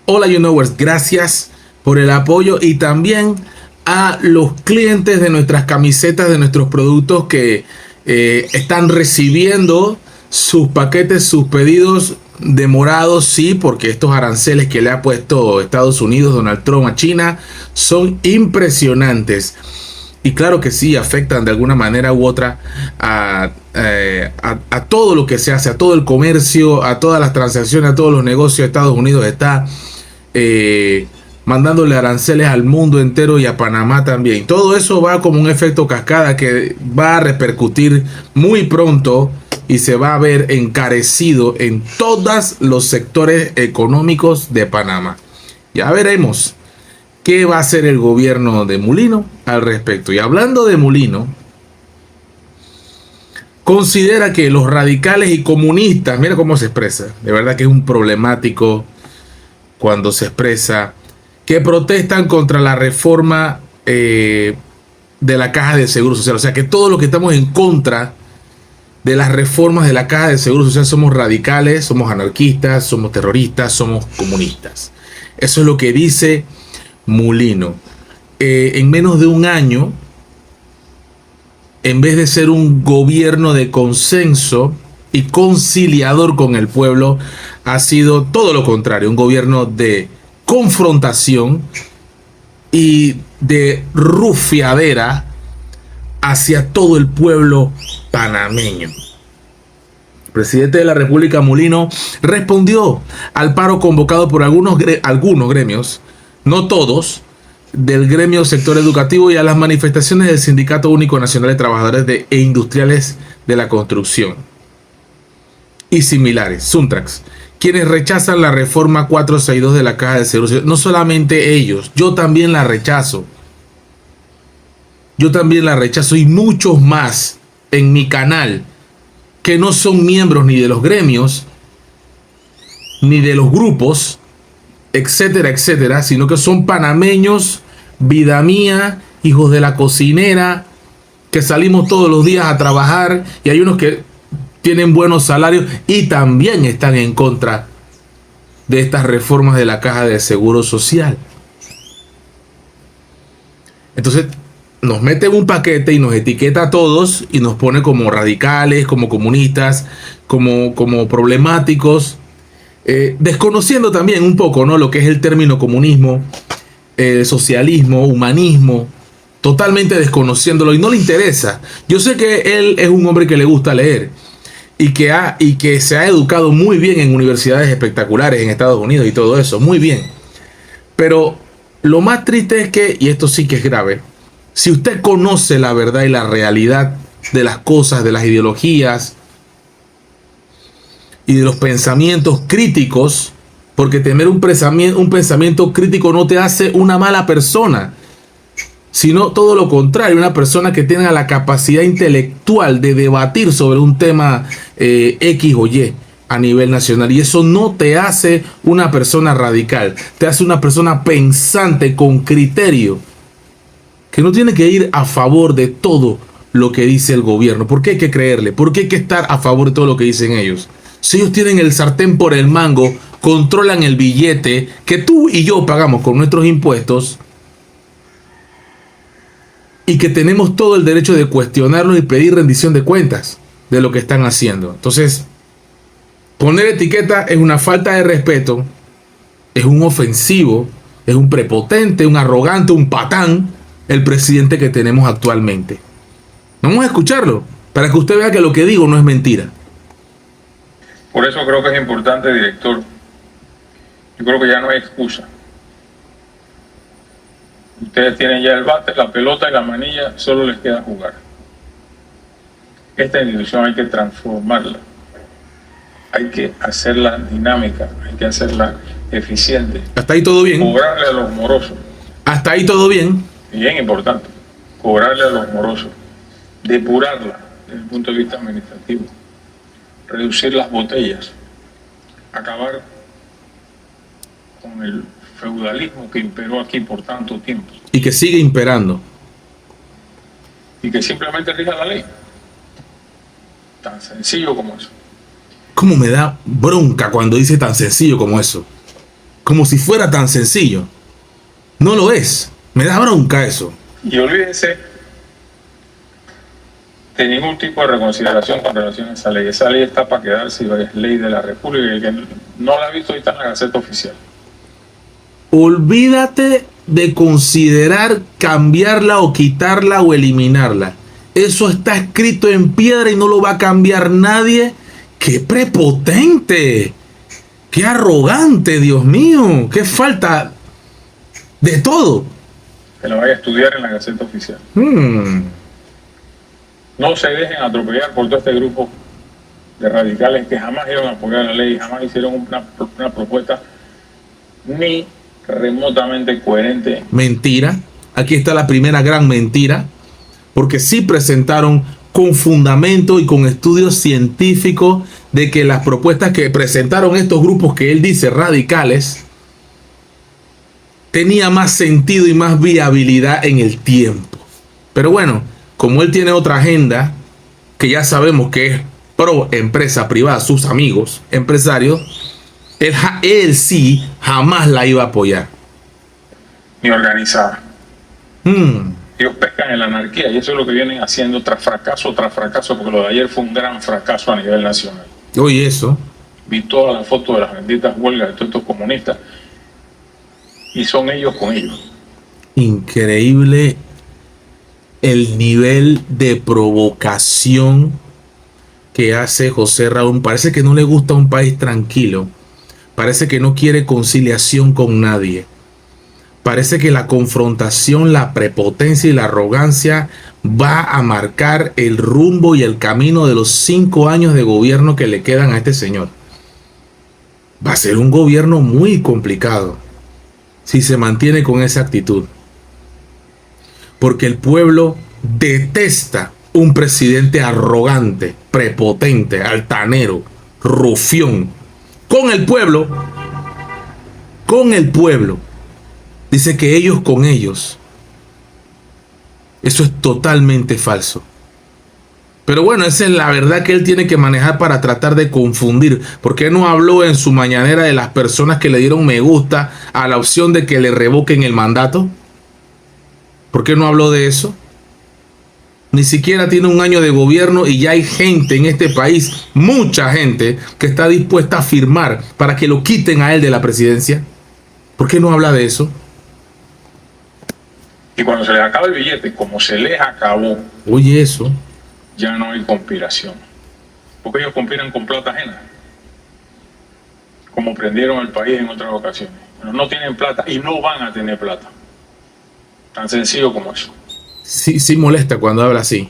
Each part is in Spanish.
Hola YouKnowers, gracias por el apoyo y también a los clientes de nuestras camisetas, de nuestros productos que están recibiendo sus paquetes, sus pedidos demorados, sí, porque estos aranceles que le ha puesto Estados Unidos, Donald Trump a China, son impresionantes. Y claro que sí, afectan de alguna manera u otra a todo lo que se hace, a todo el comercio, a todas las transacciones, a todos los negocios. Estados Unidos está mandándole aranceles al mundo entero y a Panamá también. Todo eso va como un efecto cascada que va a repercutir muy pronto y se va a ver encarecido en todos los sectores económicos de Panamá. Ya veremos qué va a hacer el gobierno de Mulino al respecto. Y hablando de Mulino, considera que los radicales y comunistas, mira cómo se expresa, de verdad que es un problemático cuando se expresa, que protestan contra la reforma de la Caja de Seguro Social. O sea que todos los que estamos en contra de las reformas de la Caja de Seguro Social somos radicales, somos anarquistas, somos terroristas, somos comunistas. Eso es lo que dice Mulino. En menos de un año, en vez de ser un gobierno de consenso y conciliador con el pueblo, ha sido todo lo contrario, un gobierno de confrontación y de rufiadera hacia todo el pueblo panameño. El presidente de la República, Mulino, respondió al paro convocado por algunos gremios, no todos, del gremio sector educativo y a las manifestaciones del Sindicato Único Nacional de Trabajadores e Industriales de la Construcción y similares, Suntrax, quienes rechazan la reforma 462 de la Caja de Seguro Social. No solamente ellos, yo también la rechazo. Yo también la rechazo y muchos más en mi canal que no son miembros ni de los gremios, ni de los grupos, etcétera, etcétera, sino que son panameños, vida mía, hijos de la cocinera, que salimos todos los días a trabajar y hay unos que tienen buenos salarios y también están en contra de estas reformas de la Caja de Seguro Social. Entonces nos mete en un paquete y nos etiqueta a todos y nos pone como radicales, como comunistas, como problemáticos, desconociendo también un poco, ¿no?, lo que es el término comunismo, socialismo, humanismo, totalmente desconociéndolo y no le interesa. Yo sé que él es un hombre que le gusta leer y que se ha educado muy bien en universidades espectaculares en Estados Unidos y todo eso, muy bien. Pero lo más triste es que, y esto sí que es grave, si usted conoce la verdad y la realidad de las cosas, de las ideologías y de los pensamientos críticos, porque tener un pensamiento crítico no te hace una mala persona, sino todo lo contrario, una persona que tenga la capacidad intelectual de debatir sobre un tema X o Y a nivel nacional. Y eso no te hace una persona radical, te hace una persona pensante con criterio, que no tiene que ir a favor de todo lo que dice el gobierno. ¿Por qué hay que creerle? ¿Por qué hay que estar a favor de todo lo que dicen ellos? Si ellos tienen el sartén por el mango, controlan el billete que tú y yo pagamos con nuestros impuestos y que tenemos todo el derecho de cuestionarlos y pedir rendición de cuentas de lo que están haciendo. Entonces, poner etiqueta es una falta de respeto, es un ofensivo, es un prepotente, un arrogante, un patán, el presidente que tenemos actualmente. Vamos a escucharlo para que usted vea que lo que digo no es mentira. Por eso creo que es importante, director. Yo creo que ya no hay excusa. Ustedes tienen ya el bate, la pelota y la manilla, solo les queda jugar. Esta institución hay que transformarla. Hay que hacerla dinámica, hay que hacerla eficiente. Hasta ahí todo bien. Cobrarle a los morosos. Hasta ahí todo bien. Bien importante. Cobrarle a los morosos. Depurarla desde el punto de vista administrativo. Reducir las botellas. Acabar con el feudalismo que imperó aquí por tanto tiempo. Y que sigue imperando. Y que simplemente rija la ley. Tan sencillo como eso. ¿Cómo me da bronca cuando dice tan sencillo como eso? como si fuera tan sencillo. No lo es. Me da bronca eso. Y olvídense de ningún tipo de reconsideración con relación a esa ley. Esa ley está para quedarse y es ley de la República, y el que no la ha visto está en la Gaceta Oficial. Olvídate de considerar cambiarla o quitarla o eliminarla. Eso está escrito en piedra y no lo va a cambiar nadie. ¡Qué prepotente! ¡Qué arrogante, Dios mío! ¡Qué falta de todo! Que la vaya a estudiar en la Gaceta Oficial. No se dejen atropellar por todo este grupo de radicales que jamás iban a apoyar la ley, jamás hicieron una propuesta ni remotamente coherente. Mentira. Aquí está la primera gran mentira. Porque sí presentaron con fundamento y con estudios científicos de que las propuestas que presentaron estos grupos que él dice radicales tenía más sentido y más viabilidad en el tiempo. Pero bueno, como él tiene otra agenda, que ya sabemos que es pro empresa privada, sus amigos empresarios, él sí jamás la iba a apoyar. Ni organizada. Ellos pescan en la anarquía y eso es lo que vienen haciendo tras fracaso, porque lo de ayer fue un gran fracaso a nivel nacional. Oye, eso. Vi todas las fotos de las benditas huelgas de todos estos comunistas y son ellos con ellos. Increíble el nivel de provocación que hace José Raúl. Parece que no le gusta un país tranquilo. Parece que no quiere conciliación con nadie. Parece que la confrontación, la prepotencia y la arrogancia va a marcar el rumbo y el camino de los 5 años de gobierno que le quedan a este señor. Va a ser un gobierno muy complicado si se mantiene con esa actitud. Porque el pueblo detesta un presidente arrogante, prepotente, altanero, rufión. Con el pueblo. Dice que ellos con ellos. Eso es totalmente falso. Pero bueno, esa es la verdad que él tiene que manejar para tratar de confundir. ¿Por qué no habló en su mañanera de las personas que le dieron me gusta a la opción de que le revoquen el mandato? ¿Por qué no habló de eso? Ni siquiera tiene un año de gobierno y ya hay gente en este país, mucha gente, que está dispuesta a firmar para que lo quiten a él de la presidencia. ¿Por qué no habla de eso? Y cuando se les acaba el billete, como se les acabó, oye, eso, ya no hay conspiración. Porque ellos conspiran con plata ajena. Como prendieron el país en otras ocasiones. Pero no tienen plata y no van a tener plata. Tan sencillo como eso. Sí molesta cuando habla así.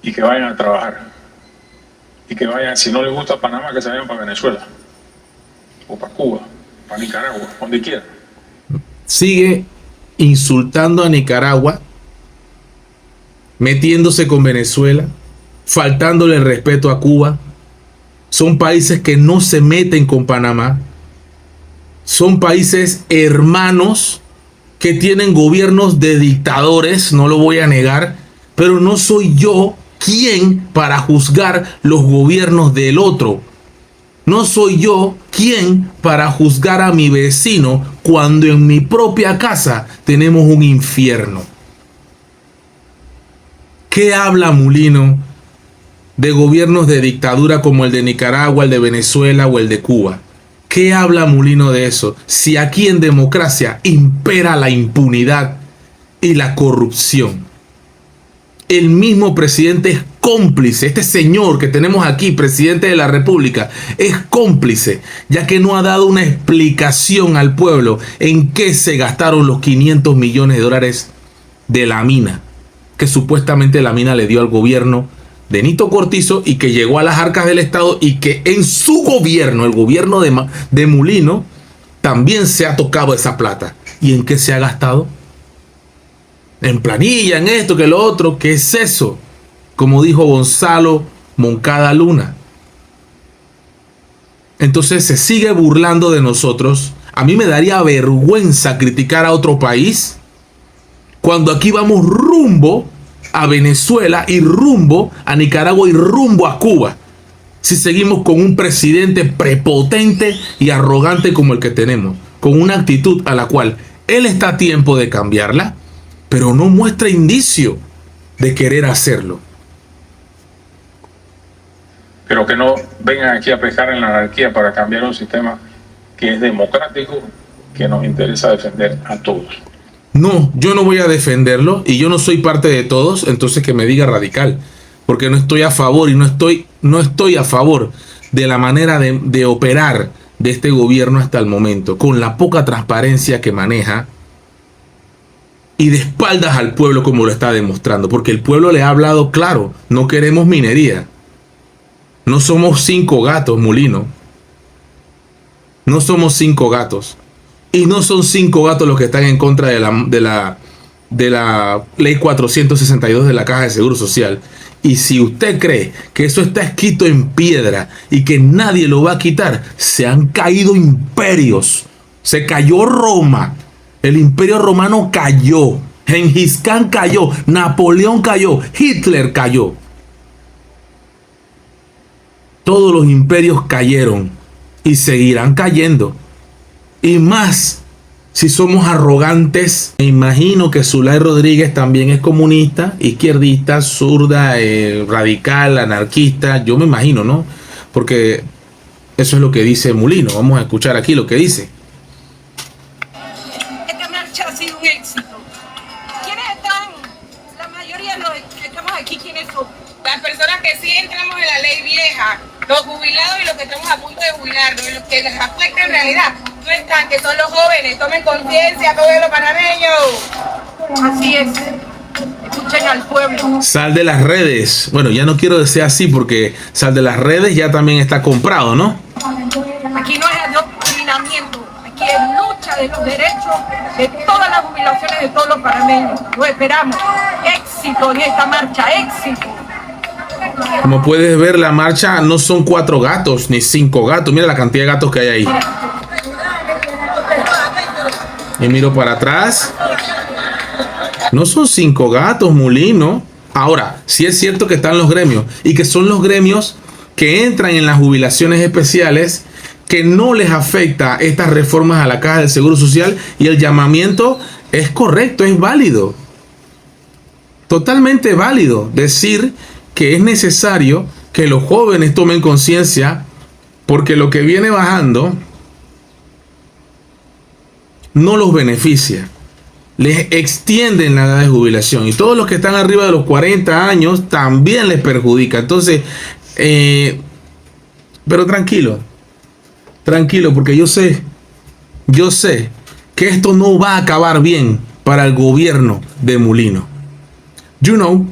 Y que vayan a trabajar. Y que vayan, si no les gusta Panamá, que se vayan para Venezuela. O para Cuba, para Nicaragua, donde quieran. Sigue insultando a Nicaragua, metiéndose con Venezuela, faltándole el respeto a Cuba. Son países que no se meten con Panamá. Son países hermanos que tienen gobiernos de dictadores, no lo voy a negar, pero no soy yo quien para juzgar los gobiernos del otro. No soy yo quien para juzgar a mi vecino cuando en mi propia casa tenemos un infierno. ¿Qué habla Mulino de gobiernos de dictadura como el de Nicaragua, el de Venezuela o el de Cuba? ¿Qué habla Mulino de eso? Si aquí en democracia impera la impunidad y la corrupción. El mismo presidente es cómplice. Este señor que tenemos aquí, presidente de la República, es cómplice, ya que no ha dado una explicación al pueblo en qué se gastaron los 500 millones de dólares de la mina, que supuestamente la mina le dio al gobierno de Nito Cortizo y que llegó a las arcas del Estado y que en su gobierno, el gobierno de Mulino, también se ha tocado esa plata. ¿Y en qué se ha gastado? En planilla, en esto, que lo otro. ¿Qué es eso? Como dijo Gonzalo Moncada Luna. Entonces se sigue burlando de nosotros. A mí me daría vergüenza criticar a otro país cuando aquí vamos rumbo a Venezuela y rumbo a Nicaragua y rumbo a Cuba. si seguimos con un presidente prepotente y arrogante como el que tenemos, con una actitud a la cual él está a tiempo de cambiarla, pero no muestra indicio de querer hacerlo? Pero que no vengan aquí a pescar en la anarquía para cambiar un sistema que es democrático, que nos interesa defender a todos. No, yo no voy a defenderlo y yo no soy parte de todos, entonces que me diga radical, porque no estoy a favor y no estoy a favor de la manera de operar de este gobierno hasta el momento, con la poca transparencia que maneja y de espaldas al pueblo como lo está demostrando, porque el pueblo le ha hablado claro, no queremos minería. No somos 5 gatos, Mulino. No somos 5 gatos. Y no son 5 gatos los que están en contra de la ley 462 de la Caja de Seguro Social. Y si usted cree que eso está escrito en piedra y que nadie lo va a quitar, se han caído imperios. Se cayó Roma. El imperio romano cayó. Gengis Khan cayó. Napoleón cayó. Hitler cayó. Todos los imperios cayeron y seguirán cayendo. Y más si somos arrogantes. Me imagino que Zulay Rodríguez también es comunista, izquierdista, zurda, radical, anarquista. Yo me imagino, ¿no? Porque eso es lo que dice Mulino. Vamos a escuchar aquí lo que dice. Esta marcha ha sido un éxito. ¿Quiénes están? La mayoría de los que estamos aquí, ¿quiénes son? Las personas que sí entramos en la ley vieja, los jubilados y los que estamos a punto de jubilarnos, y los que les afecta en realidad, no están, que son los jóvenes. Tomen conciencia, pueblo panameño. Así es. Escuchen al pueblo. Sal de las redes. Bueno, ya no quiero decir así porque Sal de las redes ya también está comprado, ¿no? Aquí no es adoctrinamiento. Aquí es lucha de los derechos de todas las jubilaciones de todos los panameños. Lo esperamos. Éxito en esta marcha. Éxito. Como puedes ver, la marcha no son 4 gatos ni 5 gatos. Mira la cantidad de gatos que hay ahí. Y miro para atrás. No son 5 gatos, Mulino. Ahora, sí es cierto que están los gremios y que son los gremios que entran en las jubilaciones especiales, que no les afecta estas reformas a la Caja del Seguro Social, y el llamamiento es correcto, es válido. Totalmente válido decir que es necesario que los jóvenes tomen conciencia, porque lo que viene bajando no los beneficia, les extienden la edad de jubilación, y todos los que están arriba de los 40 años también les perjudica. Entonces, pero tranquilo, porque yo sé que esto no va a acabar bien para el gobierno de Mulino. You know,